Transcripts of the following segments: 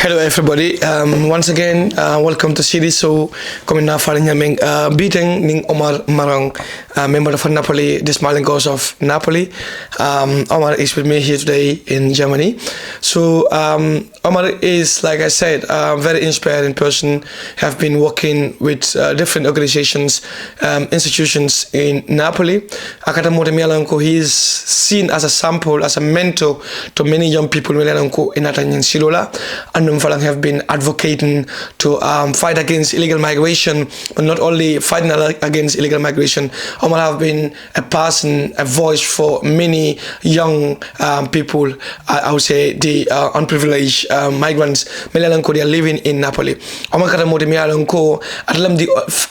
Hello everybody. Once again, welcome to CD. So, coming now for Nyaming, beating Ning Omar Marong, member of Napoli, the smiling ghost of Napoli. Omar is with me here today in Germany. So, Omar is, like I said, a very inspiring person. Have been working with different organizations, institutions in Napoli. Akata Motemyalanko, he is seen as a sample, as a mentor to many young people in Atanyan Silola. And Falang have been advocating to fight against illegal migration, but not only fighting against illegal migration. Omar have been a person, a voice for many young people. I would say the unprivileged migrants. Milanko, they are living in Napoli. Omar Karamote Mialanko,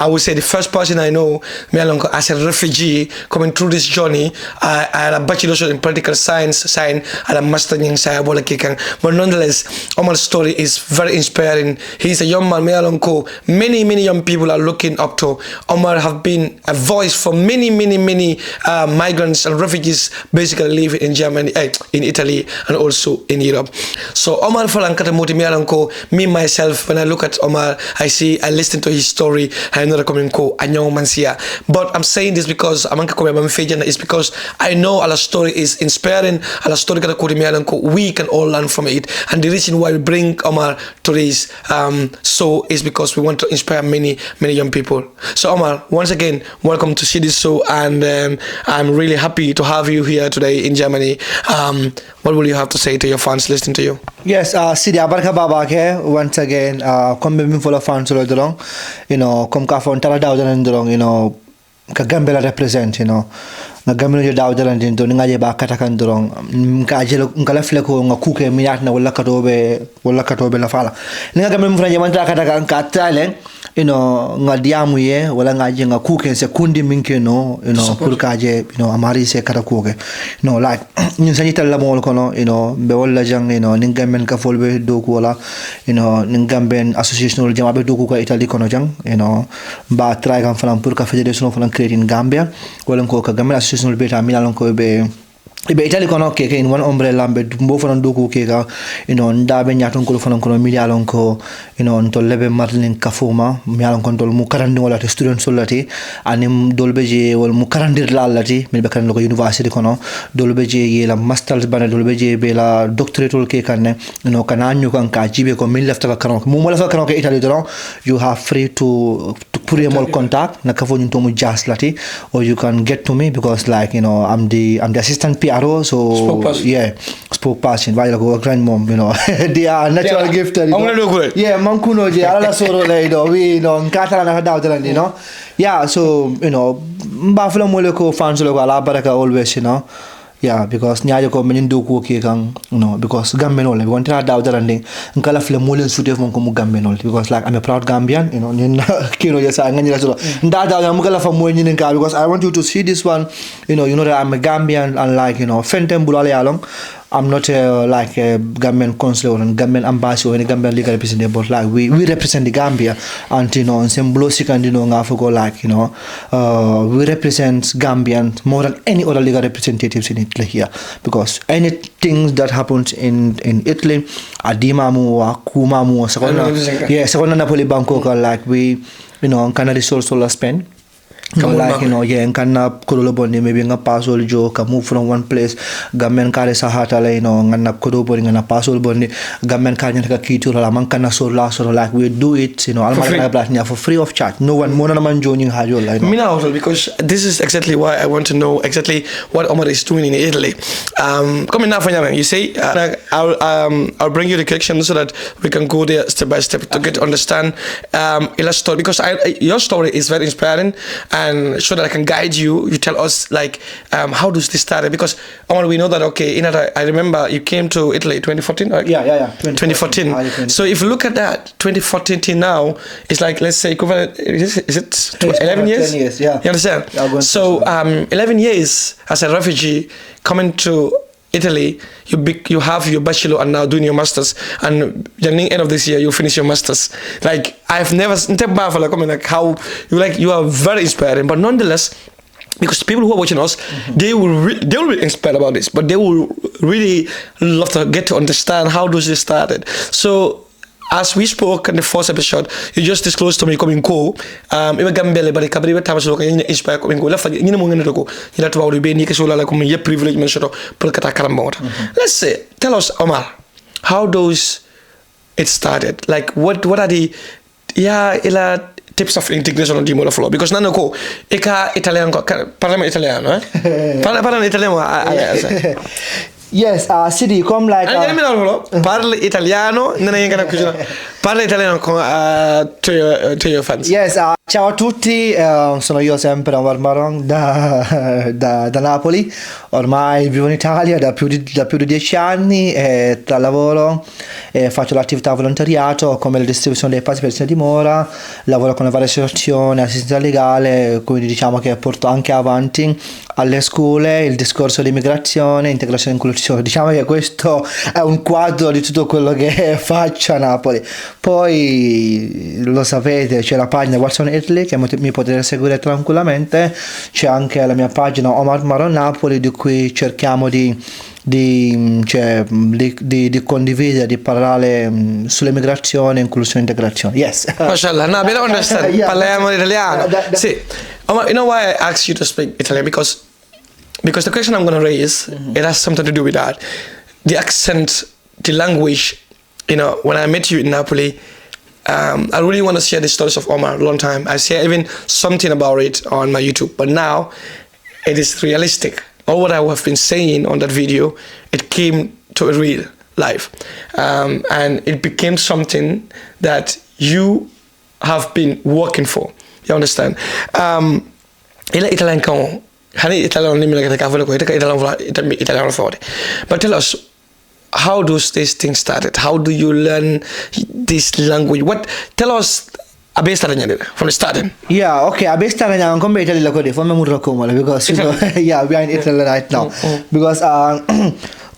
I would say the first person I know, Mialanko, as a refugee coming through this journey. I had a bachelor's in political science, and a master's in Sayabolakikan. But nonetheless, Omar's story is very inspiring. He's a young man, Mialonko. Many young people are looking up to. Omar have been a voice for many migrants and refugees basically live in Germany, in Italy, and also in Europe. So Omar Falankata Moti Mialonko, me myself, when I look at Omar, I listen to his story, I know the Anyong Mansia. But I'm saying this because it's because I know our story is inspiring, our story we can all learn from it. And the reason why we bring Omar to this show is because we want to inspire many young people. So Omar, once again, welcome to see this show, and I'm really happy to have you here today in Germany. What will you have to say to your fans listening to you? Yes, Sidi Abarka Babak here once again. Come full of fans all along. Come ka from Taladao, ka Gambia represent, na Gambia jo daw dalan din to nga je ba katakan dorong ka jelo ngala fle ko nga kuke minat na wala katobe la fala nga Gambia mfanya manta katakan ka talen nga diamu ye wala nga je nga kuke sekundi minke pour ka je amari se kata kuke like ñun sañi tal la mol ko be wala jang ni Gambian ka folbe do ko wala ni Gambian association jama be do ko Italy kono jang ba try kan falam pour ka federation falam create in Gambia wala ko ka Gambian association beta milan ko be Italy kono ke in one umbrella be mbo fanan doku ke ga ndabe nyaton ko fanan kono milan ko to lebe marlin kafuma milan ko tol mu karandi wala student solati anim dolbe je wal mu karandir lalati mil be kan ko university kono dolbe je yela masters bana dolbe je be la doctorate ke kanne kana nyu kan ka jibe ko min lefta kanon mu mo lefta kanon ke Italy don you have free to put your contact na kafo nyun to mu jas lati, or you can get to me because like I'm the assistant PRO, so spokesperson while I go grandmom, they are natural gifted. Yeah, mankuno je ala soro le we nkata na daw yeah, so mbaflo mo le ko fans lo ala baraka always yeah, because nyajo ko men doku ke kan because Gambian we want to daw darande ngala fle mo len suite mon ko mu Gambian because like I'm a proud Gambian nin kino ya sa ngani la so daw mu kala fa mo nyin ka because I want you to see this one you know that I'm a Gambian, and like fentem bulale along I'm not like a Gambian consular or Gambian ambassador or any Gambian legal representative, but like we represent the Gambia, and Semblosi can Ngafoko like we represent Gambian more than any other legal representatives in Italy here, because anything that happens in Italy, Adimamu, Kumamu, Second Napoli Bangkok, like we can resource all spend. Like and can koloboni maybe nga pasol jo ka move from one place gamen kare sahata la nga kodoboni nga pasol boni gamen kanya ka kitu la man kana so like we do it alma for free of charge, no one mona man joining hajo like mina also, because this is exactly why I want to know exactly what Omar is doing in Italy. Coming now for you say I'll bring you the connection so that we can go there step by step to get to understand Ila's story, because your story is very inspiring, and so that I can guide you. You tell us like how does this start? Because Omar, we know that I remember you came to Italy 2014, right? Yeah. 2014. So if you look at that 2014 till now, it's like, let's say equivalent, is it 11 years? 10 years, yeah. You understand? So 11 years as a refugee coming to Italy, you have your bachelor and now doing your masters, and at the end of this year you finish your masters. Like I've never like how you are very inspiring, but nonetheless, because people who are watching us, they will be inspired about this, but they will really love to get to understand how does this started. So as we spoke in the first episode, you just disclosed to me coming ko iba Gambia bari kabri ba tamas ko ñu inspire coming ko la fa ñu mo ngene ko ñu la tubaw be ni ke so la ko ye privilege men soto pour kata karamba. Let's say, tell us, Omar, how does it started? Like what are the tips of integration on the model flow? Because nano ko eka Italian ko parla italiano parla italiano. Yes, Sidi, come like... Parla italiano, parla italiano to your fans. Yes, ciao a tutti, sono io sempre Omar Marong da Napoli, ormai vivo in Italia da più di 10 anni e tra lavoro faccio l'attività volontariato come la distribuzione dei passi per il dimora, lavoro con le varie associazioni, assistenza legale, quindi diciamo che porto anche avanti alle scuole il discorso di immigrazione, integrazione e inclusione. Diciamo che questo è un quadro di tutto quello che faccio a Napoli. Poi lo sapete, c'è la pagina What's on Italy che mi potete seguire tranquillamente, c'è anche la mia pagina Omar Marong Napoli di cui cerchiamo di condividere, di parlare sull'immigrazione, inclusione e integrazione. Yes. Mashallah, no, we don't understand. Parliamo italiano. See, Omar, you know why I asked you to speak Italian? Because the question I'm going to raise, it has something to do with that. The accent, the language, you know, when I met you in Napoli, I really want to share the stories of Omar a long time. I share even something about it on my YouTube, but now it is realistic. All what I have been saying on that video, it came to a real life. And it became something that you have been working for. You understand? Italian kan hani Italian nimi la ka ko Italian for. But tell us, how does this thing started? How do you learn this language? Tell us abe staranya from the starting. Yeah, okay. Abe staranya ang kombe Italy la ko de for me mudra ko mala because you know, yeah, we are in Italy right now. Because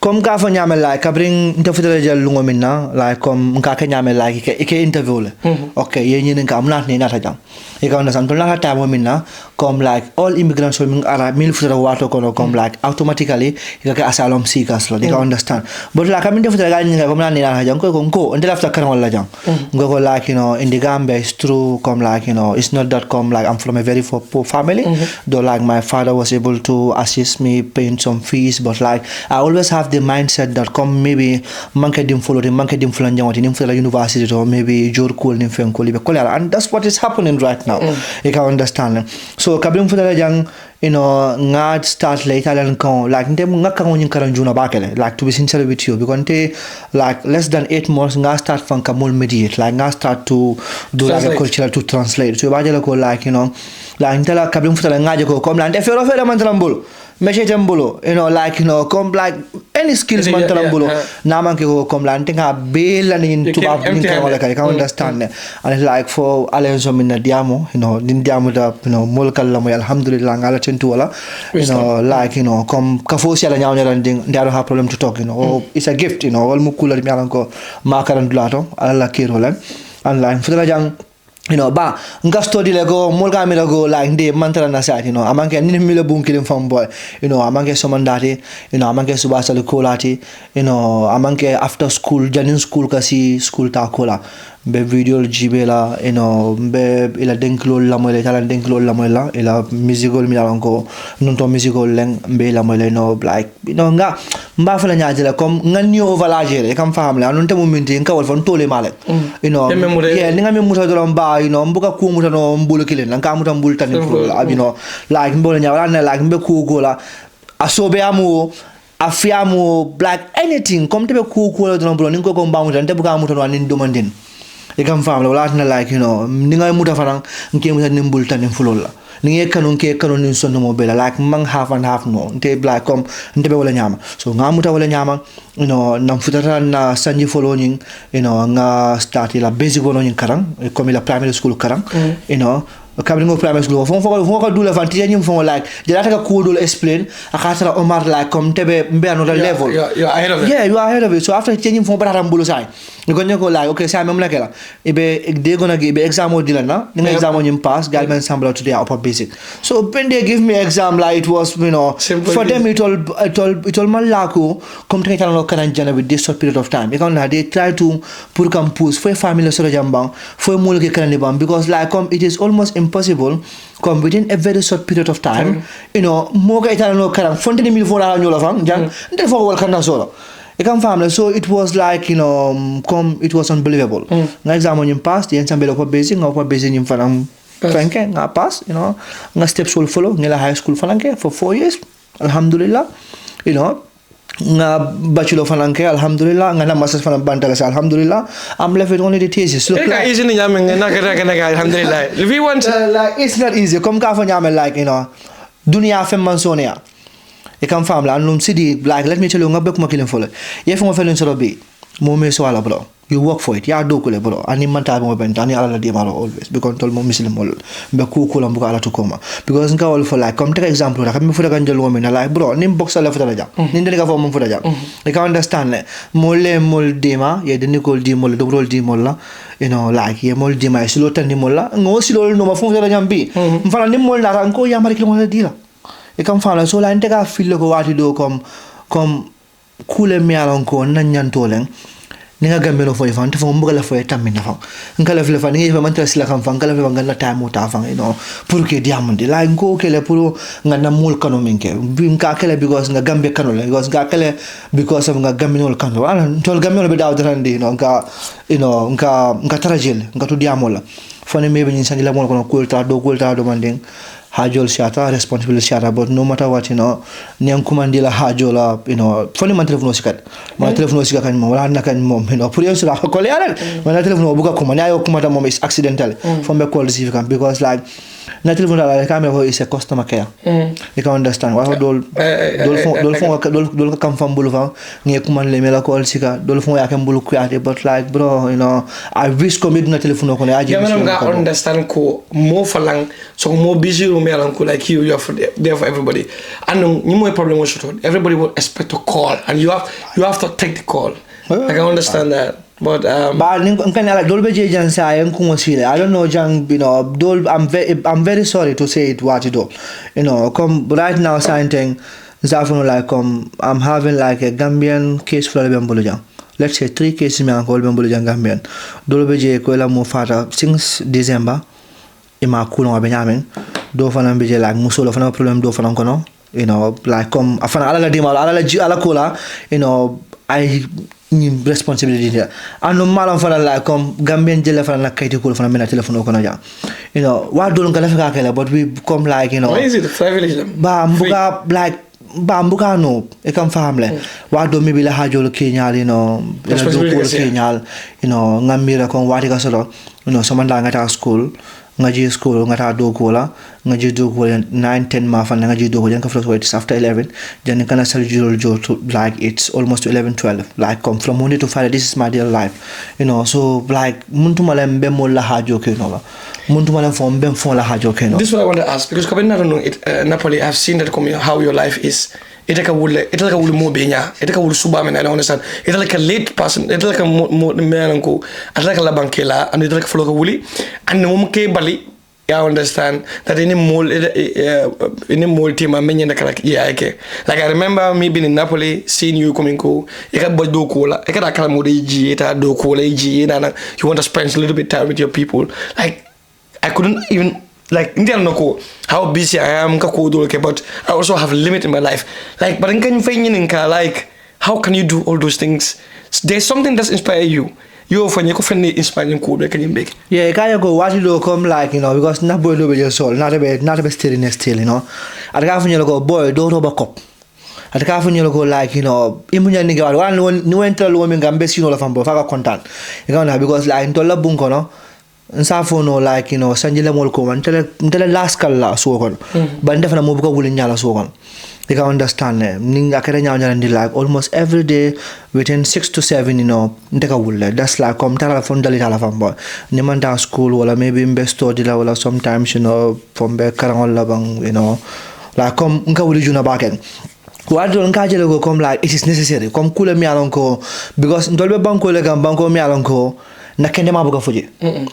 comme ka fa nyame like ka bring interview de lungo minna like comme ka nyame like ke interview le. Okay, ye ni ka amnat ni nata jam. E ka understand to la ta mo minna comme like all immigrants so min ara mil futa wato kono comme like automatically ka asylum seekers lo. You understand. But like I mean interview ga ni comme ni nata jam ko until after kan wala jam. Go like you know in the Gambia it's true come like you know it's not that come like I'm from a very poor family. Though like my father was able to assist me paying some fees, but like I always have the mindset that come maybe manke dim follow njamati nim follow university or maybe jor cool nim fen ko libe kolera, and that's what is happening right now. You can understand. So kabim follow jang you know ngad start late Italian con like ndem ngaka ngoni karanjuna bakele like to be sincere with you because like less than 8 months ngad start from kamul mediate like ngad start to do like cultural to translate so bajela ko like you know like ntela kabim follow ngaje ko comme like fero mantrambul Meshetambulu, you know, like you know, come like any skills mantalambulu. Naman ko come like tinga bill and in to up in I can understand. And it's like for Alenzo in the diamo, you know, din diamo da you know, mulkalamoy alhamdulillah ngala chentuala. You know, like you know, come kafosi ala nyawnya and they don't have problem to talk, you know. Oh, it's a gift, you know, all mukula di mialan ko makaran dulato ala kirolan. And like for the young you know, ba nga study lego mulga mi lego like de mantara na site you know amanke ni mi le bunkilim from boy you know amanke somandati you know amanke subasa le kolati you know amanke after school janin school kasi school ta kola be video jibela you know be ila denklo la moyle tala denklo la moyle ila musical mi lanko nonto musical leng be la moyle no like you know nga mba fala nyaajela comme nganni overlagere kam famle anonte momenti en kawol fon tole male you know yeah ninga mi muta do mba you know mbuka ku muta no mbulu kilen lan ka muta mbul tan you know like mbolo nyaawala na like mbe ku gola asobe amu afiamu black anything comme tebe ku ko do mbolo ningo ko mba muta tebe ka muta no anin domandin e kam famle wala na like you know ninga muta fanan nke muta nimbul tan fulola ninge kanon nin sonno mo bela like mang half and half no nte black comme nte be wala nyama so nga muta wala nyama you know nam futata na sanji following you know nga start la basic following karang comme la primary school karang you know kabringo primary school fon ko dula fan tiya nyum fon like jelata ka ko dul explain akata Omar like comme tebe mbe another level you're ahead of it yeah you are ahead of it so after changing fon bara mbulo sai Because you go like, okay, say I'm like, they're gonna give exam or dilana, the exam on you pass, guidelines sample to the upper basic. So when they give me exam, like it was, Simple for them it all malaku come to no Kanajana with this short period of time. They try to put compose for a family sort of jambang, for a mulki kanibam, because like it is almost impossible come within a very short period of time, more Italian Karan, Fontaine Mil for Anyola, Jan, therefore Wakanda solo. So it was like, it was unbelievable. Nga exam on yung pass, the ensemble upper basic yung fanang franke, nga pass, nga steps will follow, nga high school fananke for 4 years, alhamdulillah, nga bachelor fananke, alhamdulillah, nga na master's fanang bantalas, alhamdulillah. I'm left with only the thesis. Look, like, easy alhamdulillah. If we want like it's not easy. Come ka fa nyame like, dunia fem mansonia. You can family and city like let me tell you nga bekuma killing for it. If you feel so be mo me so ala bro. You work for it. Ya do kule bro. Ani manta mo ben tani ala di malo always because tol mo muslim mol be ku kula mbuka ala to koma because nga all for like come take example da kam fu daga njol women like bro nim box ala futa ja nin de ga fo mo futa ja you can understand le mol dema ye de nicol di mol do rol di mol la like ye mol dema silo tan di mol la ngo silo no ma fu da jambi mfana nim mol na ko ya mari kilo di la e kam fala so la intega fille ko wati do comme kule mi alon ko nan nyantolen ni nga gambe no foy fan te fo mbuga la foy tammi na fa ngala fle fa ni fa man trasila kam fa ngala fa ngala ta mo ta fa pour que diamond la ngo kele pour nga na mul kanu minke bim ka kele because nga gambe kanu la because nga kele because of nga gambe no kanu ala tol gambe no be daw tarandi nga tarajil nga to diamola fone mebe ni sanjila mo ko kulta do manding hajol siata responsible siata but no matter what niang kumandila hajola foni man telephone sikat man telephone sikat kan wala nakan mom pour yo sura ko leral man telephone buka kuma ayo kuma mom is accidental from be call receive kan because like na telephone la camera is a customer care you can understand wa dol kam fam bulu fa ngi kuma le mela call sika dol fon ya kam bulu kuate but like bro I wish commit na telephone ko ne aji nga understand ko mo falang so mo busy like you are there for everybody and you more problem with everybody will expect to call and you have to take the call. I can understand that but dolbe je jan sa yan ko sile I don't know jang dol I'm very sorry to say it what you do come right now something zafuno like I'm having like a Gambian case for Bambulujang. Let's say 3 cases me ko Bambulujang Gambian dolbe je ko la mo fata since December ima kuno abenyamen do fana bije like musolo fana problem do fana kono like come afana ala di mal ala kola I need responsibility there and no malam fana like come Gambian jele fana kayti ko fana mena telephone kono ja wa do ngala fika kala but we come like why is it privilege ba mbuka like ba mbuka no e kam famle wa do mi bila hajolo kenyal do ko kenyal ngamira kon wati ka solo somanda ngata school ngaji school ngata do kola ngaji do ko 9-10 ma fan ngaji do ko janka flow it's after 11 then kana sal jurol jo to like it's almost 11-12 like come from Monday to Friday this is my daily life so like muntuma lembe mo la hajo ke no muntuma lem fo mbem fo la hajo ke no this is what I want to ask because I don't know it Napoli I've seen that how your life is it's like a wulu mo benya it's like a wulu suba men I don't understand it's like a late person it's like a mo melanko it's like a la bankela and it's like flow ka wuli and mo ke bali I understand that any mole team I mean like I remember me being in Napoli seeing you coming cool you got boy do cola I got a calamity do cola you want to spend a little bit time with your people like I couldn't even like Indian no how busy I am but I also have a limit in my life like but like how can you do all those things there's something that's inspire you for you can inspire code can you make kaya go what you do come like because na boy do be your soul not a steadiness still at ka funyo go boy do roba cop at ka funyo go like imunya ni ga wan no enter lo mi ngambe sino la fambo fa ka content because like ntola bunko no nsafono like sanjila mol ko man tele last kala so kon ban defana mo buko wulin nyala so kon you can understand ninga kere nyawnya ndi like almost every day within 6 to 7 ndeka wulle that's like come tala fon dali tala fambo ni manda school wala maybe mbe study la wala sometimes from be karangol la bang like come nka wuli juna baken what don't go come like it is necessary come kule mi alonko because ndolbe banko le gam banko mi alonko na kende ma buga foje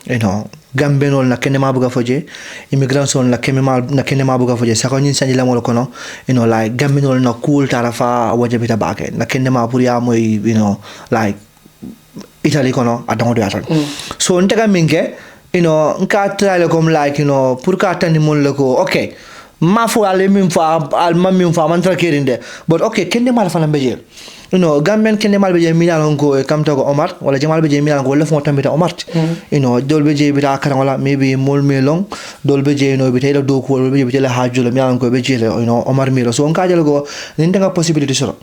you know gambenol na kende ma buga foje immigrants on na kende ma buga foje sako nyin sanji la molo kono you know like gambenol na cool tarafa wajabita bake na kende ma pur ya moy you know like Italy kono adongo do atan so ntaka minke you know nka try comme like you know pour ka tani mon le ko okay ma fo ale min fa al ma min fa man tra kerinde but okay kende mal fa lambe jeel you know Gambian kende mal be je milan ko e kam to ko Omar wala jamal be je milan ko lef mo tambita Omar you know dol be je bita kan wala maybe mol melong dol be je no be tayla do ko be je la hajula milan ko be je you know Omar milo so nka jelo go ninda possibility soro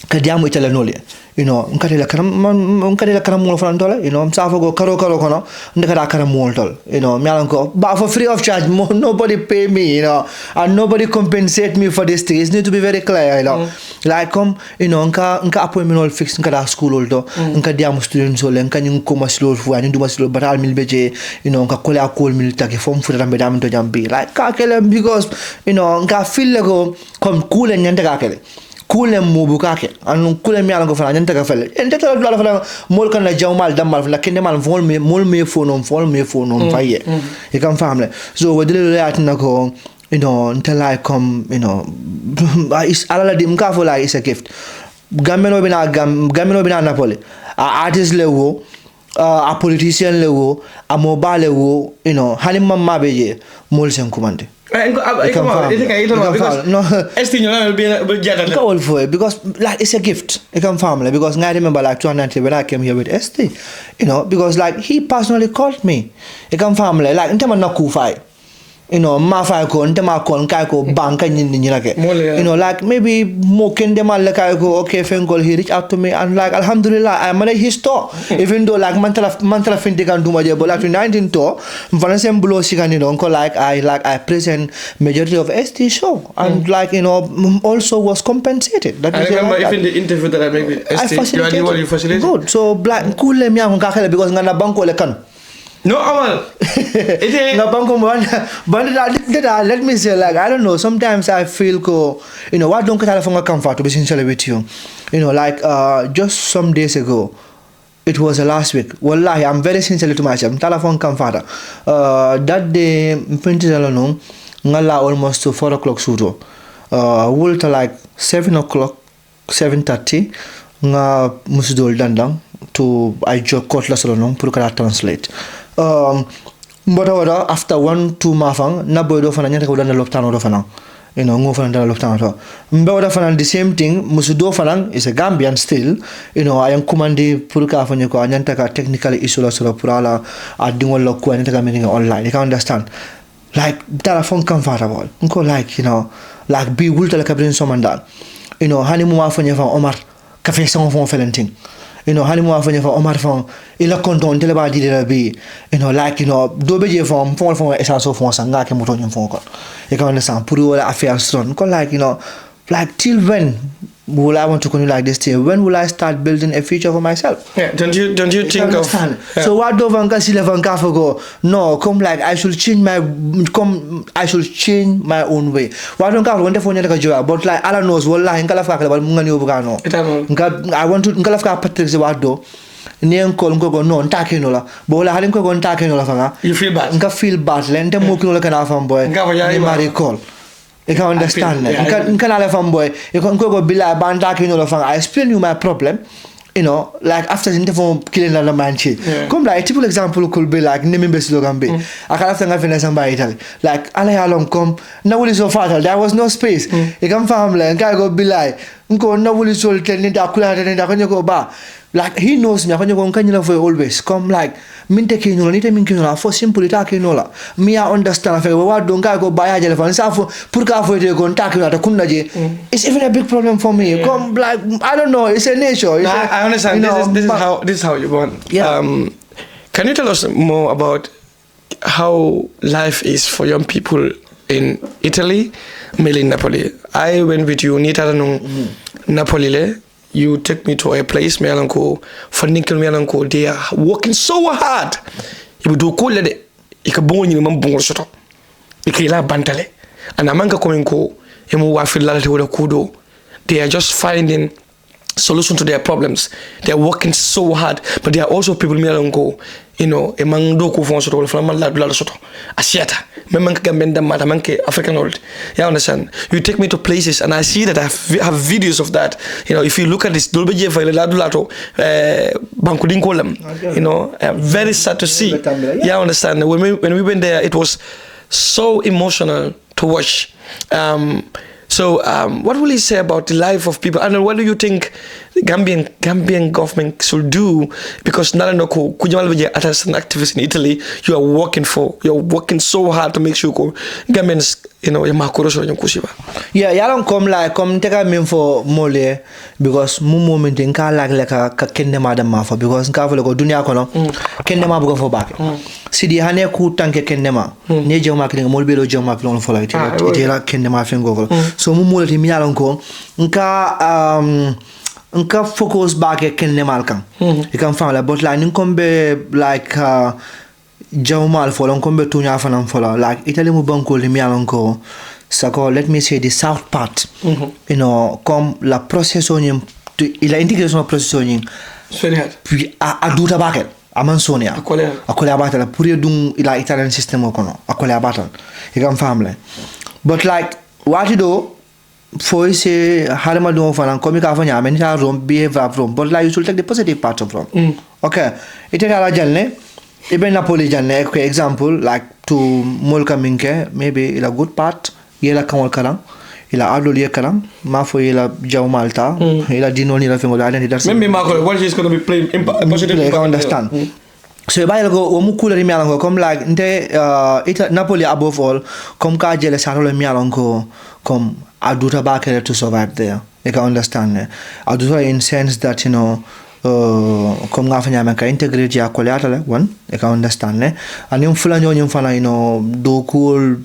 kadiamu itala nole you know nkade la karam mo fan tole you know msafo go karo kono ndaka karam mo tol you know mi alanko ba for free of charge nobody pay me you know and nobody compensate me for this thing it need to be very clear you know like come you know nka appointment all fix nka da school all do nka diamu students all nka nyi ko maslo fu ani du maslo batal mil beje you know nka kola call mil take fom fu tambe dam to jambi like ka kele because you know nka feel lego come cool and nyanda ka kele kule mubu kake anu kule mi alango fana nyanta ka fele ente to la fana mol kan la jawmal damal la kende mal mol me fono faye e kam famle so wadile le atna ko you know until I come you know is ala dim ka fo like is a gift gameno bina Napoli a artist lewo a politician lewo a mobile lewo you know halim mamma beje mol sen commande because like it's a gift. I come family because I remember like 2019 when I came here with ST, you know, because like he personally called me. I come family like ntema na kufai. You know, ma fa ko ntema ko kai ko banka ni like you know like maybe mo kende mal like go okay fengol he reach out to me and like alhamdulillah I manage his store even though like mantala finti kan duma je but like 19 to vanasem blow sigani don ko like I present majority of ST show and like you know also was compensated that I remember even the interview that I make with ST you facilitated good so black cool me am ka khala because ngana banko le kan no, Amal. Let me say, like, I don't know, sometimes I feel, you know, what don't get from a comfort to be sincere with you. You know, like, just some days ago, it was last week. Wallahi, I'm very sincere to myself. Telephone comforter. That day, printed alone, ngala almost to 4 o'clock sudo. Wool to like 7 o'clock, 7:30, nga musudol dandang to I joke cutlass alone, put translate. Mbota after 1-2 mafang na boy do fana nyata ko dana loptano do fana you know ngo fana dana loptano to mbota fana the same thing musudo fana is a Gambian still you know I am commandé pour ka fanya ko nyanta ka technically issue la sura purala adingol lo ko nyanta ka meaning online you can understand like telephone comfortable nko like you know like be wulta la kabrin somanda you know hani mu afanya fa Omar ka fe son fon felenting you know hani mo afanya fa Omar fa ila konton tele ba di la bi you know like you know do be je fon essence fon sanga ke moto nyum fon ko e ka understand pour wala affaire strong ko like you know like till when will I want to continue like this thing? When will I start building a future for myself? Yeah, don't you think of yeah. So what do vanka sile vanka go? No, come like I should change my own way. What don't ka wonte phone ka joa but like Allah knows wallahi ngala fa kala ngani obuga no. I want to ngala fa patrick se wado. Nien ko ngo no ntake no la bo la halin ko ntake no la fa you feel bad. Nka feel bad lente mo kino la kana fa boy. Ni mari call. You can understand that. You can have a boy. You can go be like Banda, you know, I explain you my problem. You know, like after the interview killing another man. Come like a typical example could be like naming best logan be. I can't have to somebody Italy. Like Allah along come, no one is so fatal. There was no space. You can family and go be like, go no one is so telling that when you go back. Like he knows me, I can for always come like minte kinola, nite min kinola, for simple ita kinola. Me I understand if what don't go buy a telephone, safo purka for you go takinola to kundaje. It's even a big problem for me. Come like I don't know, it's a nature. It's I understand. This is how you want. Yeah. Can you tell us more about how life is for young people in Italy, mainly in Napoli? I went with you, Napoli. You take me to a place, they are working so hard. You do cool de ikabon you mambon soto. Ikila bantale. And a manka coming ko, emu wafil la te kudo. they are just finding solution to their problems. They are working so hard, but there are also people me along go, among do fon soto from la soto. Asiata. Memang Gambian mata manke African old. You understand? You take me to places and I see that I have videos of that. If you look at this dolbeje for la lato bankudin kolam. Very sad to see. Yeah, understand. When we went there, it was so emotional to watch. So what will you say about the life of people? And what do you think the Gambian government should do? Because Naranoko, Kujamalbeje as an activist in Italy, you are working so hard to make sure Gambians, yeah, I don't come take a mean for mole because moment in car like a kende madam mafa because Kavalo go dunia kono kendema go for back. See the hane ku tanke kendema. Nejo marketing molbelo jo marketing for like it kendema fingo. So mole ti mialon ko nka focus back at kendema kan. You can find but like nkombe like Jaumal follow come to Yafanam follow like Italy Mubanko Limialonko Sako, let me say the south part. Come la process on la integration of process on puis a duta bakel amansonia akola battle pour dum ila Italian system okono akola battle you can family but like what you do for say harma do fanan come ka fanya men ta rom behave from but like you should take the positive part of from okay ite ala jalne even Napoli janne example like to molka minke maybe ila good part yela kamol kalang ila adol ye kalang mafo ila jaw malta ila dinoni la fengo dalen that's maybe Marco what is going to be playing positive I understand so ba go o mukula mi alango comme like nte Napoli above all comme ka jele sarolo mi alango comme aduta ba kere to survive there you can understand aduta in sense that comme nga fanya ka integrate ya koleata le one you can understand and yung fula nyong fana do cool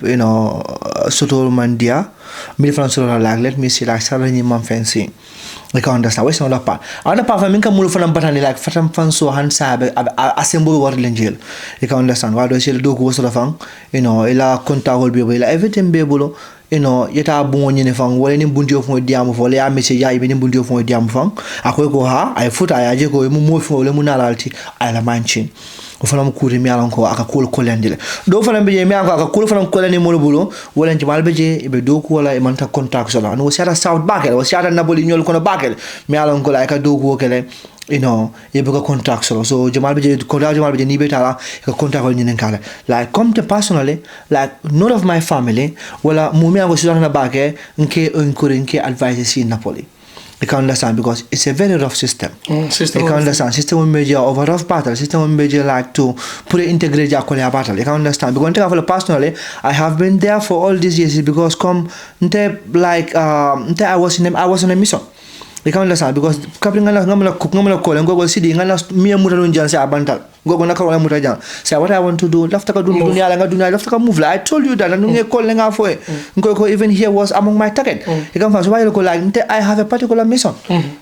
sotol mandia mi fana sotol like let me see like salary man fancy you can understand what's not part other part min ka mulu fana batani like fatam fanso hansa assemble war lenjel you can understand why do do ko so fang ila konta hol be ila everything be bolo yeta bon nyine fang wala ni bunti of mo diam fo ya message ya ibe ni bunti of mo diam fang akoy ko ha ay futa ya je ko mo fo wala mo nalalti ay la manchin o fana mo kuri mi alon ko aka kol kolendile do fana be je mi aka kol fana kolani mo bulo wala ci mal be je ibe do ko wala e manta contact so la no siata south bakel o siata Napoli nyol ko no bakel mi alon ko la ka do ko kele you book a contract so Jamal Bija ni betala a contract in kala like come to personally like none of my family wala mumia go sit on the back nke encourage advice in Napoli you can understand because it's a very rough system you can understand system major over rough battle system major like to put it integrate your battle you can understand because personally I have been there for all these years because come like I was on a mission. You can understand because kapri ngala cook ngala call and go sidi ngala mi muta don jan sa bantal go na ka wala muta jan say what I want to do lafta ka dunya la nga dunya lafta ka move like I told you that nge call nga fo go even here was among my target you can find why go like I have a particular mission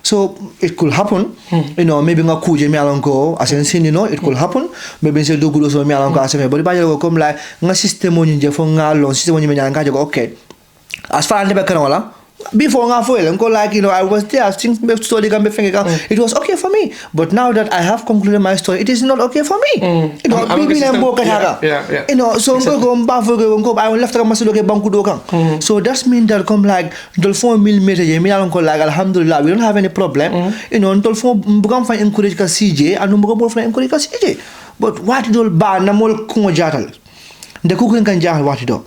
so it could happen maybe nga kuje mi alon ko asensin it could happen maybe say do gulo so mi alon ko aseme but ba go comme like nga system mo nje fo nga lo system mo nyanya nga go okay as far as the back wala before I was there things it was okay for me but now that I have concluded my story it is not okay for me so I left so that means that come like the 4 millimeter like alhamdulillah we don't have any problem until find encourage ka CJ and encourage ka CJ but what do ba na mol ko jatal de ko kan jatal what do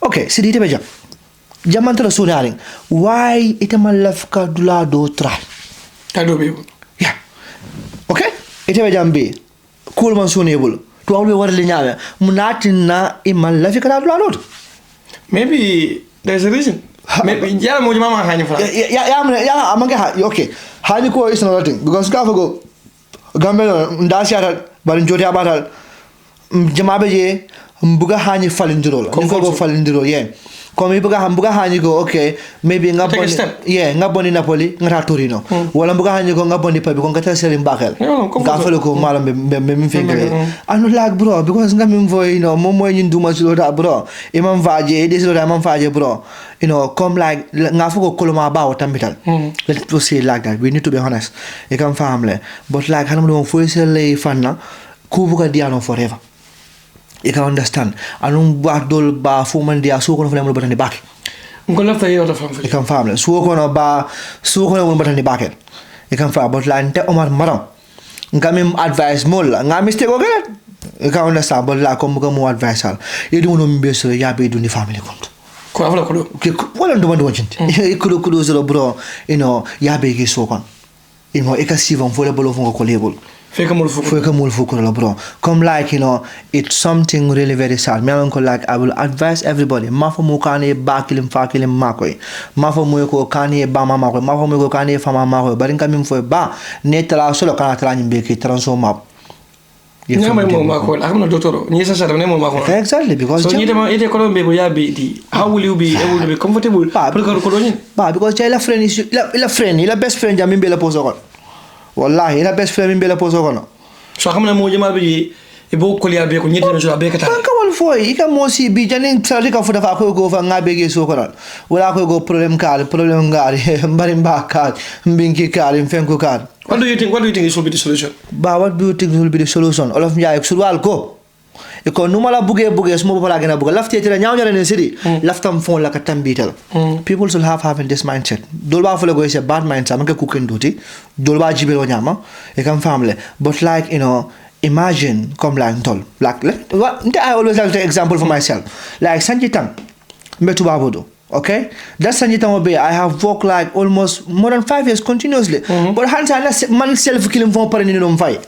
okay sidi te Jamantala Sunaring, why itamalafka dula do try? Yeah. Okay? Itabe jambi. Cool man sunable. To always worry linyame. Munatina imalafika dula. Maybe there's a reason. Maybe yeah, mama hani for. Yeah, amanga okay. Hani ko is another thing because go Gambian ndasiata barinjoti abatal jamabe je mbuga hani falindiro. Nko go falindiro yeah. Comme buga hani go okay maybe nga boni nga boni Napoli nga Torino wala buga hani go nga boni pabi ko nga sel Mbakel nga fele ko malam be mi fingere anu lag bro because nga mi voy mom moy ñun duma ci da bro imam vaje des lo da imam vaje bro come like nga fuko koloma bawo tambital let's proceed like that we need to be honest you can family but like hanam do fo sel fanna ku buga diano forever. You can understand. Anong dol ba fuman dia so kono fele mo batani bak. Ngola fa yo da fam fele. You can family. So kono mo batani bak. You can family but like Omar Marong. Ngam advice mol nga mistake o gele. You can understand but like kom mo advice al. You don't know me so ya be dundi family konto. Ko afla ko do. Wala ndo mando wajinti. Kudo zo bro, ya be gi so kon. E ka sivam fole bolo fo ko lebol. Feka mul fuku la bro. Come like it's something really very sad. Me alon ko like I will advise everybody. Mafo mo kane bakilim fakilim makoy. Mafo mo ko kane ba mama ko. Mafo mo ko kane fama makoy. Barin kamim fo ba netala solo kana tala nyimbe ki transform. Nyama mo mako. Akamna doctor. Ni sa ne mo mako. Exactly because so ni dama ite ko be bo yabi di. How will you be able to be comfortable? Ba because la friend is la best friend jamimbe la poso ko. Wallahi ina best friend mbele poso kono so xamna mo jema bi e bo ko liya be ko nyeti no so be kata kan wal foy ika mo si bi janin sari ka fu dafa ko go fa ngabe ge so kono wala ko go problem ngari mbari mbaka mbinki kar fenko kar what do you think should be the solution what do you think will be the solution all of nyaay surwal ko e ko numala buge smo bala gena buga lafti tira nyaaw nyare sidi laftam fon la ka tambital people should having this mindset dolba fo le go se bad mindset man ka ku ken duti dolba jibelo nyama e kam family but like imagine come like tol like I always like the example for myself like sanjitang metu babodo okay that sanjitang obe I have worked like almost more than 5 years continuously but hansa man self killing for parani no fay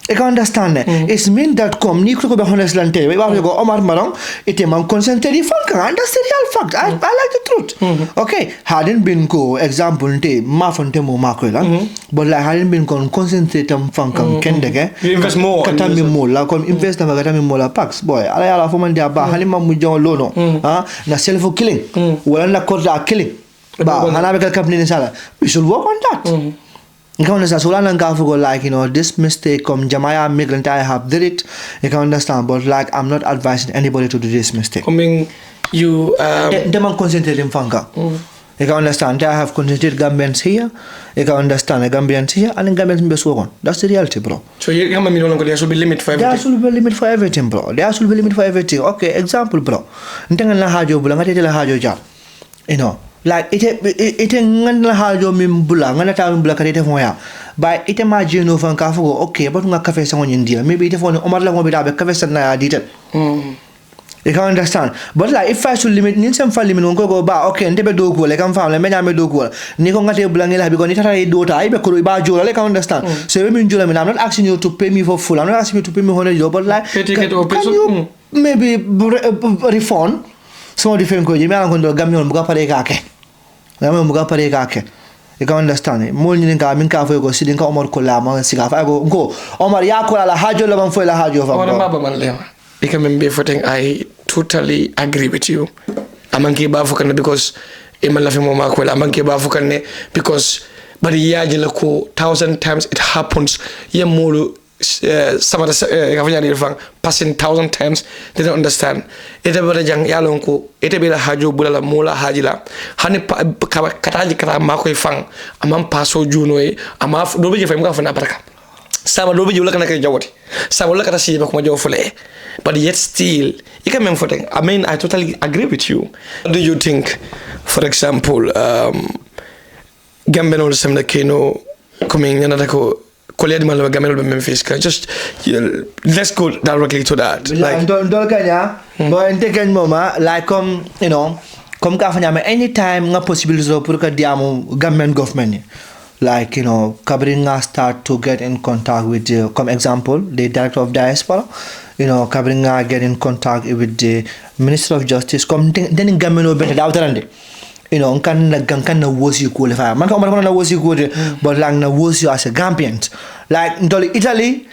I can understand that. It's mean that come ni ko be honest lante. We go Omar Marong ite man concentrate fan kan. That's the real fact. I like the truth. Okay, hadn't been go example te ma fonte mo ma ko la. But like hadn't been concentrate am fan kan kendege. Invest more. Katami mo la kom invest na katami mo la packs boy. Ala fo man dia ba halima mu jon lono. Na self killing. Wala na korda killing. Ba hana be company ni sala. We should work on that. You can understand. So like this mistake come Jamaya migrant I have did it. You can understand, but like I'm not advising anybody to do this mistake. Coming you them concentrate in Fanga. You can understand. I have concentrated Gambians here. You can understand the Gambians here and the Gambians in Beswogon. That's the reality, bro. So there should be limit for everything. There should be limit for everything, bro. There should be limit for everything. Okay, example, bro. Ntenga na hajo bulanga tete la hajo ja. Like ite ngana hajo mimbula ngana ta mimbula kate foya ba ite ma jeno fan ka fugo okay but nga cafe sango nyindila maybe ite fone Omar la ngo bidabe cafe san na ditel you can understand but like if I should limit nin sem fa limit ngo go ba okay ndebe do ko le kam fam le menya me do ko ni ko ngate bula ngela bi ko ni tata do ta ibe ko ba jola le can understand so we mean jola me I'm not asking you to pay me for full I'm not asking you to pay me 100 euro but like can you maybe refund so different ko jimi an ko do Gambian buga pare ka ke muga pare kake you can understand mo ni nga min ka fo go sidin ka Omar ko la ma siga fa go Omar ya ko la hajo la ban fo la hajo fa Omar ba man lewa ikamembe foting I totally agree with you amanki ba fo kan because e man la fi mo ma ko la amanki ba fo kan because bari yaaji la ko 1000 times it happens yemolu some of the passing 1,000 times they don't understand ite bada jang yalon ko ite be la hajo bulala mola hajila hani kataji kata makoy fang amam paso juno e ama do be fay mga fa na baraka sama do be jula kana kay jawati sama la kata si ba ko jaw fule but yet still you can mem foting I mean I totally agree with you what do you think for example Gambian or some kino coming another ko just let's go directly to that. Like don't kanya, but take mama like come come ka fanya anytime nga possibility so pour ka diamo Gambian government like Kabringa start to get in contact with come example the director of diaspora Kabringa get in contact with the minister of justice come then Gambian better dawtarande kan na wosi ko le fa man ka na wosi ko but like na wosi as a Gambian like ndol Italy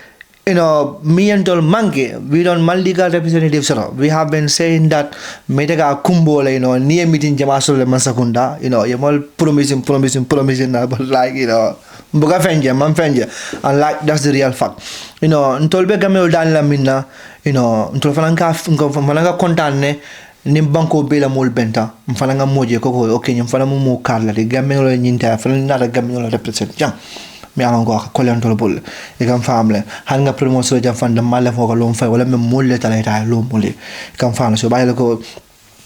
me and Tol Mangi, we don't legal representatives. We have been saying that Medega Kumbo, near meeting Jamasul Masakunda, you're all promising, but like, Buga Fenja, Manfenja, and like that's the real fact. Ntolbe Gamel Dan Lamina, Ntolfananga Fananga Contane. Nimbanko bela mol benta mfananga moje koko okay mfana mu karla de gamelo nyinta fana na gamelo represent jang mi ala ngo ko len tolo bol e kam famle han nga promotion jam fan de male foko lo fay wala mem molle taleta lo molle kam famle so bayelo ko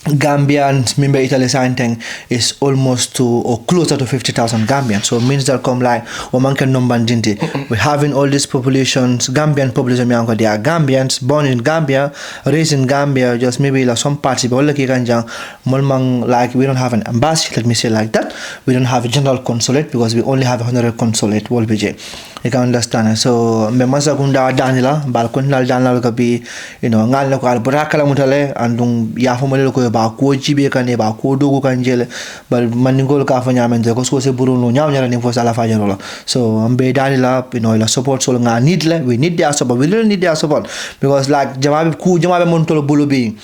Gambians, member Italy signing is almost to or closer to 50,000 Gambians. So it means that come like Omankan number dinti. We're having all these populations, Gambian population. They are Gambians born in Gambia, raised in Gambia. Just maybe like some parts, but like we don't have an embassy. Let me say like that. We don't have a general consulate because we only have a honorary consulate. You can understand. So me masa kunda Danila, balkon Danila kabi, ngal na ko alburakala mutale andung yafomole ko ba ko jibe kan ba ko dogo kan jele bal maningol ka fa nyamende ko so se buruno nyam nyara ni fo sala fa jalo so ambe Danila la support so nga we need their support, we really need their support because like jamabe mon tolo bulu bi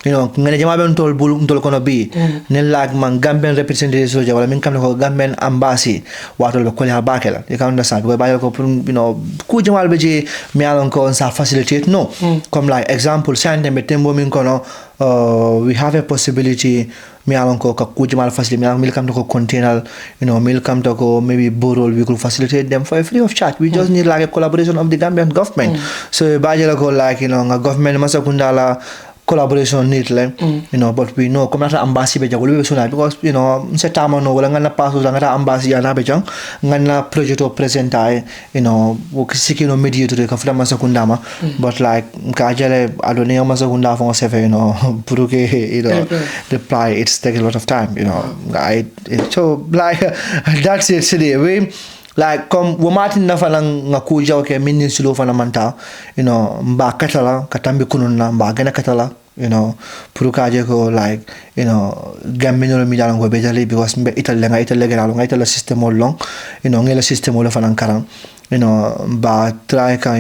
ngene jamabe tol bulu tol kono bi ne like man Gambian representative so wala min kam ko Gambian embassy watol be ko ya bakela you can understand because ba ko ku jamabe je mi alon ko sa facilitate no comme like example sande me tembo min kono we have a possibility me alon ko ka kujimal facility me come to ko container me come to ko maybe borol we could facilitate them for a free of charge. We just need like a collaboration of the Gambian government. So bajela ko like a government masakundala collaboration need but we know come na embassy be jagol be suna because setama no wala ngana passo ngata embassy ana be jang ngana project o presenta wo sikino mediator ka fama sakundama but like ka jale adone masakunda fon sefe pour que reply it's take a lot of time so like that's it today we like comme wo matin na falang nga kuja ke minin silo fana manta mba katala katambi kununna mba gana katala pour kaje ko like gammino mi dalan ko betali because mbe italy gana nga italy system long ngela system lo fana karan ba try ka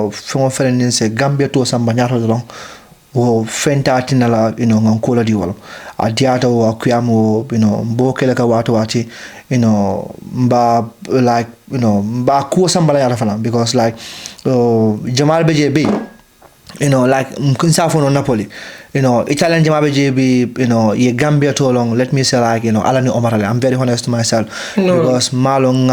fon feren se gambia to samba nyato long wo fenta tinala ngan kola di wala a diata wo akuyamo mbo kele ka wato wati mba like mba ko sambala yara fana because like jamal BJB like kunsa fono Napoli Italian jamal BJB ye Gambia to long let me say like alani Omar I'm very honest to myself because malong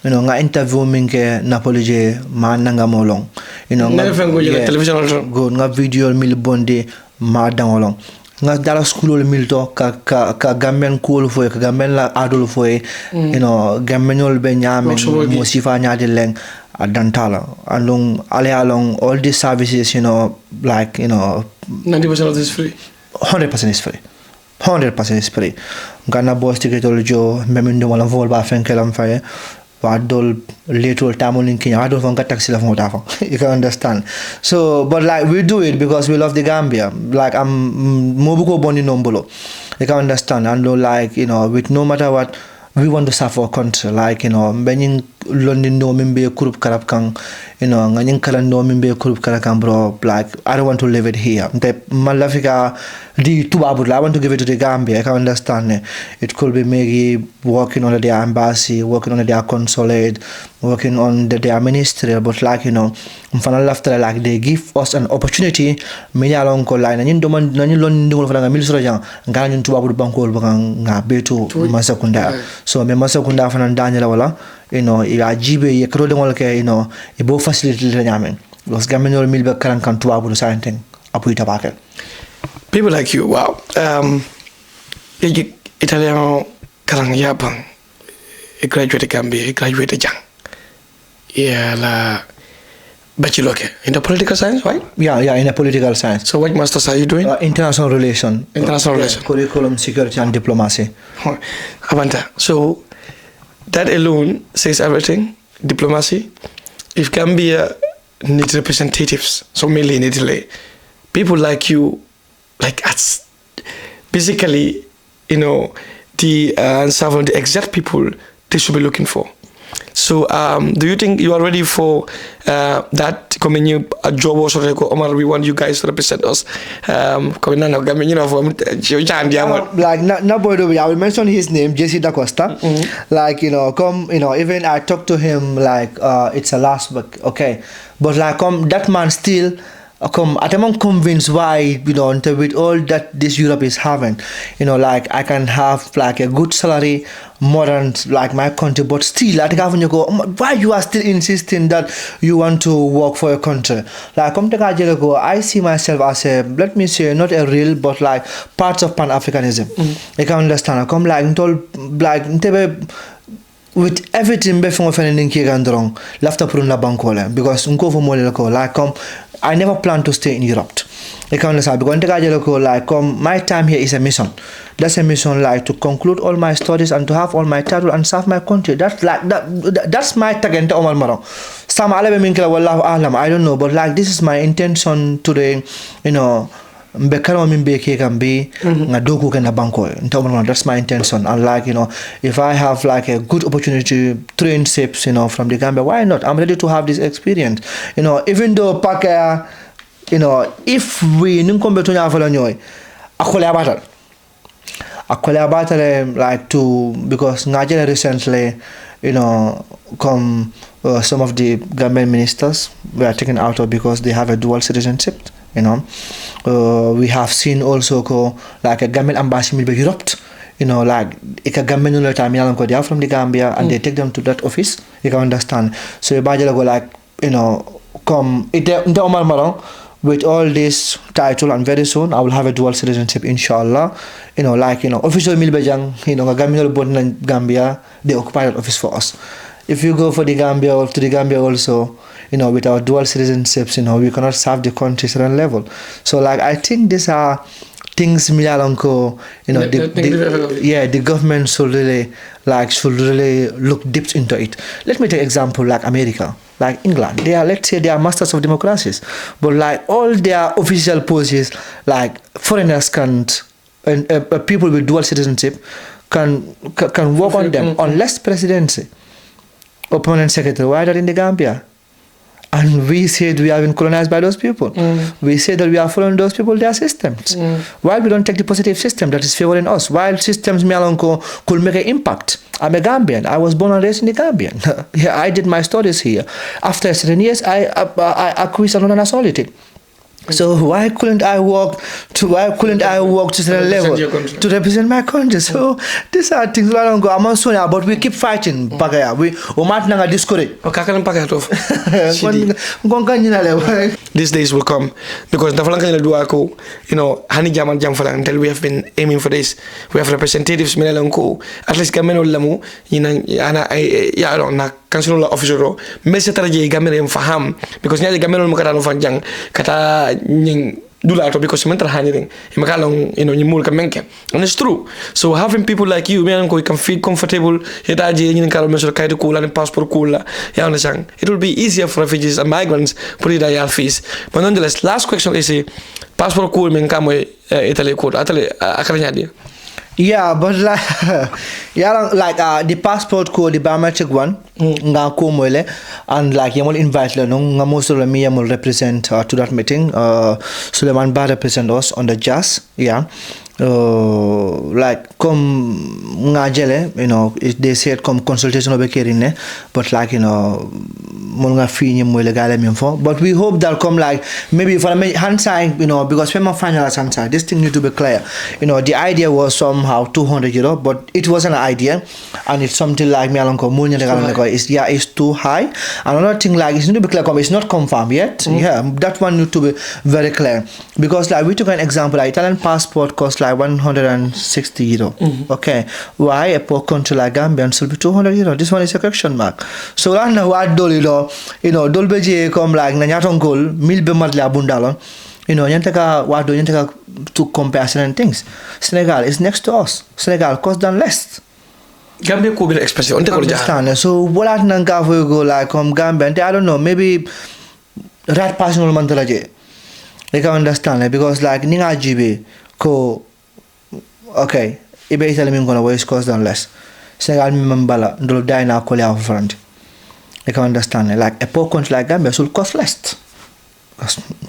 nga interview minke Napoli je ma nanga molong television go nga video mil bonde ma dangolong nga dala school mil to ka Gambian cool fo ka Gambian la adol fo Gambianol be nyame mo sifa nyaade leng adantala along all these services like 90% of this is free 100% is free 100% is free ngana boss ticket jo memindo wala vol ba fenkelam faye dol later tamol in Kenya adol von taxi la von dafa you can understand so but like we do it because we love the Gambia like I'm mobuko boni nombolo you can understand and like with no matter what we want to serve our country like benin London no mimbe kurup karap kang nganyang kalan no mimbe kurup karakang bro like I don't want to live it here malafika di tubabu I want to give it to the Gambia I can understand it could be maybe working on their embassy working on their consulate working on their ministry but like mfana lafta like they give us an opportunity many along ko like nanyin doman nanyin London ngol fana ngamil sura jang ngala ñun tubabu bankol ba nga beto masakunda so me masakunda fana Daniel wala ya jibe ye kro de ngol ke e bo facility le nyamen los gaminol milbe karan kan tubabu do santen apuy tabakel people like you wow Italian karang yabang a graduate Gambia a graduate jang la bachelor in the political science, right? Yeah, in a political science. So what masters are you doing? International relation. Curriculum, security and diplomacy. Avanta. So that alone says everything. Diplomacy. If Gambia needs representatives, so mainly in Italy, people like you, like us, basically, the exact people they should be looking for. So, do you think you are ready for that? Coming you a job or so, Omar, we want you guys to represent us. Coming now, you know, from like not by the way, I will mention his name, JC Da Costa. Like even I talked to him like it's a last week, okay, but like that man still. I'm convinced why with all that this Europe is having, like I can have like a good salary more than like my country, but still I think you go, why you are still insisting that you want to work for your country? Like I see myself as a, let me say, not a real but like parts of Pan-Africanism. You can understand. I come like with everything before offending Kigandrong, left up on la bancola because Unko like I never plan to stay in Europe. I can understand because like my time here is a mission. That's a mission like to conclude all my studies and to have all my title and serve my country. That's like that's my target, Omar Marong. Some I don't know, but like this is my intention today, Bekaro Mimbeke can be Nadoku can a banko. That's my intention. And like, if I have like a good opportunity to train ships, from the Gambia, why not? I'm ready to have this experience. Even though Paka, if we Ninkombe to Navalanoy, Akola battle like to because Nigeria recently, come some of the Gambian ministers were taken out of because they have a dual citizenship. We have seen also like a Gambian embassy will be Europe. Like a Gambian time they are from the Gambia and they take them to that office. You can understand. So go like come Omar Marong with all this title and very soon I will have a dual citizenship inshallah. Official Milbejang, Gambian born in Gambia, they occupy that office for us. If you go for the Gambia or to the Gambia also, with our dual citizenships, we cannot serve the country at a certain level. So like I think these are things the government should really look deep into it. Let me take example like America, like England. Let's say they are masters of democracies, but like all their official posts, like foreigners can't, and people with dual citizenship can work on them unless presidency or permanent secretary. Why not in the Gambia? And we said we have been colonized by those people. We say that we are following those people, their systems. Why we don't take the positive system that is favoring us? While systems could make an impact. I'm a Gambian. I was born and raised in the Gambian. Yeah, I did my studies here. After 7 years, I acquiesced on nationality. So why couldn't I walk to certain level to represent my country? So these are things I don't go. I'm on Sonia, but we keep fighting. Pagaya, we umat nanga discourage. These days will come because the Falanka Duako, Hani Jaman Jamfala until we have been aiming for this. We have representatives Melanco, at least Gameno Lamu, na council officer ro meseta je gamere faham because nyaade gamero mo kata no fanjang kata nying dula to because mental handling imakalong nyimul ka menke and it's true. So having people like you you can feel comfortable heta je nyin kala mesor kaydo kula and passport kula ya understand it will be easier for refugees and migrants put it at fees. But nonetheless, last question is passport kula men kamo Italy code atale akala dia. Yeah, but like, the passport code, the biometric one, and like you will invite nga most of me will represent to that meeting. Suleiman Ba represent us on the jazz, yeah. Like come ngajele, they said come consultation over kerine, but like mulga fee but we hope that come like maybe for a hand sign, because when my final hand sign, this thing need to be clear. The idea was somehow €200, but it was an idea, and it's something like me along is too high. Another thing like it's need to be clear, it's not confirmed yet. Yeah, that one need to be very clear because like we took an example, like Italian passport costs like €160. Okay, why a poor country like Gambia should be €200? This one is a question mark. So I know what dolbeje come like nanyatongol milbe madla bundalon. Nyantaka what do nyantaka to compare certain things. Senegal is next to us. Senegal costs than less. Gambia could be expensive. Understand. So what I go like Gambia, I don't know, maybe rat personal mantalaje. They can understand because like ninga jibe ko okay, ibe Italy gonna waste cost than less. Senegal membala ndolo dina ko ya front. You can understand like a poor country like Gambia should cost less.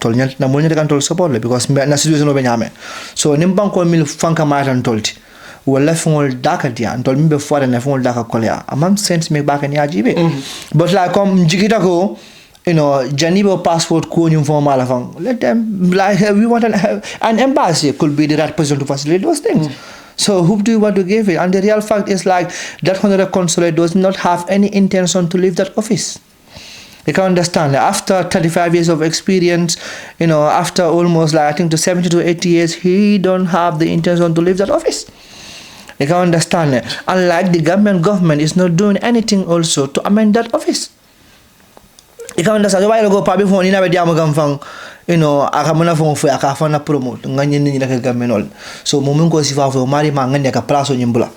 Tol nyant na mo nyant kan tol support le because na situation be nyame. So nimban ko mil fanka matan tolti. Wala fungol daka dia tol mbe fore na fungol daka kolya. Amam sense me back ni ajibe. But like come jigita ko Janibo passport ko yung formal afang. Let them like we want an embassy could be the right person to facilitate those things. So who do you want to give it? And the real fact is like that honorary consulate does not have any intention to leave that office. You can understand. After 35 years of experience, after almost like I think to 70 to 80 years, he don't have the intention to leave that office. You can understand. Unlike the Gambian government is not doing anything also to amend that office. You can understand. Why go probably for ina bedi amagam fang, akamuna fong fu akafana promote nganye ni na Gambian. So mumun ko sifa fu mari manganya ka plaso nyimbula.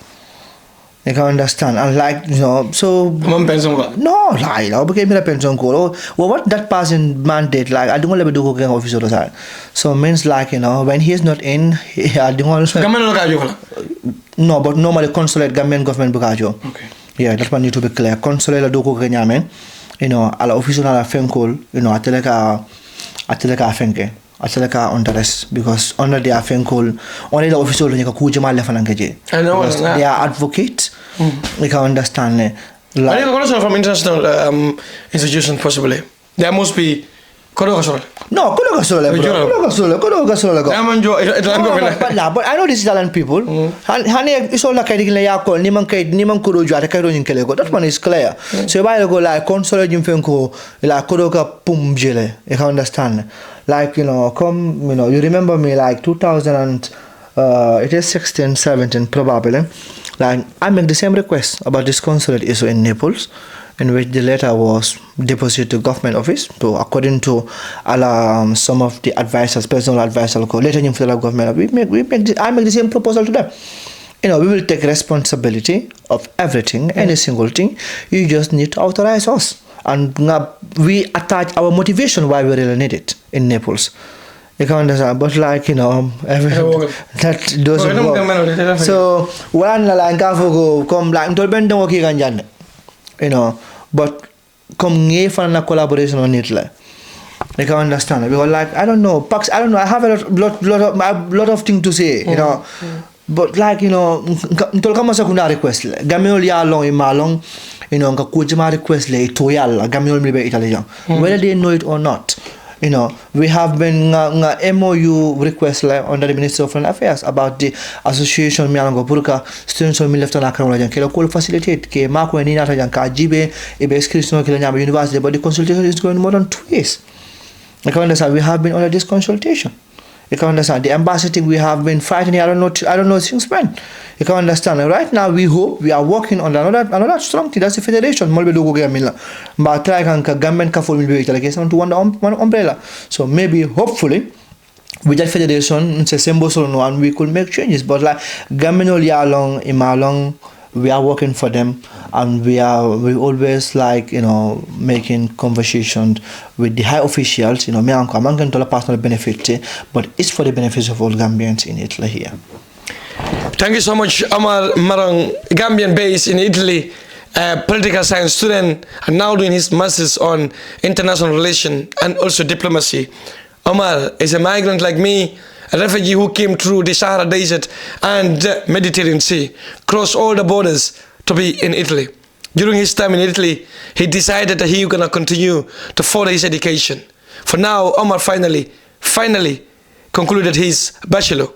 You can understand. Unlike so no lie now became a pension call. Well, what that person mandate like I don't want to do cooking officer side. So means like when he is not in, I don't want to. No, but normally consulate Gambian government bukajo. Okay. Yeah, that one need to be clear. Consulate do cooking yamen. Ala officer ala fenkol. Ateleka fenke. Ateleka on the rest because under the fenkol only the officer nyaka kujama lefanangeje. I know they are advocates. You can understand. I think also from international institutions possibly. There must be No, but I know these Italian people. It's all like that one is clear. So if I go like consulate Jimfenko, like Kodoka Pum Jele, you can understand. Like, you remember me like 2000 and it is 16, 17 probably. Like I make the same request about this consulate issue in Naples, in which the letter was deposited to government office. So according to some of the advisors, personal advisors, later in federal government, I make the same proposal to them. We will take responsibility of everything, any single thing. You just need to authorize us, and we attach our motivation why we really need it in Naples. You can understand, but like that doesn't work. So one like come like but come na collaboration on it like. You can understand because like I don't know, I have a lot of things to say, but like ntolkama sakuna request le gaminol ya long imalong nga kujima request le to yalla gaminol mi be Italian whether they know it or not. We have been MOU request under the Ministry of Foreign Affairs about the association miango purka students of left na kramla jan kelo call facilitate ke mako ni nata jan ka jibe e be inscription ke nyama university, but the consultation is going more than 2 years. You can understand we have been under this consultation. You can understand the embassy we have been fighting. I don't know since when. You can understand. Right now we hope we are working on another strong thing. That's the federation. Molbe dogo gamila. But try can government ka follow me like to one umbrella. So maybe hopefully with that federation it's a symbol so no and we could make changes. But like government all year long, imalong, we are working for them, and we always like making conversations with the high officials. Me and Kamangan to personal benefit, but it's for the benefits of all Gambians in Italy here. Thank you so much, Omar Marong, Gambian based in Italy, political science student, and now doing his masters on international relations and also diplomacy. Omar is a migrant like me, a refugee who came through the Sahara Desert and the Mediterranean Sea, crossed all the borders to be in Italy. During his time in Italy, he decided that he was going to continue to further his education. For now, Omar finally concluded his bachelor.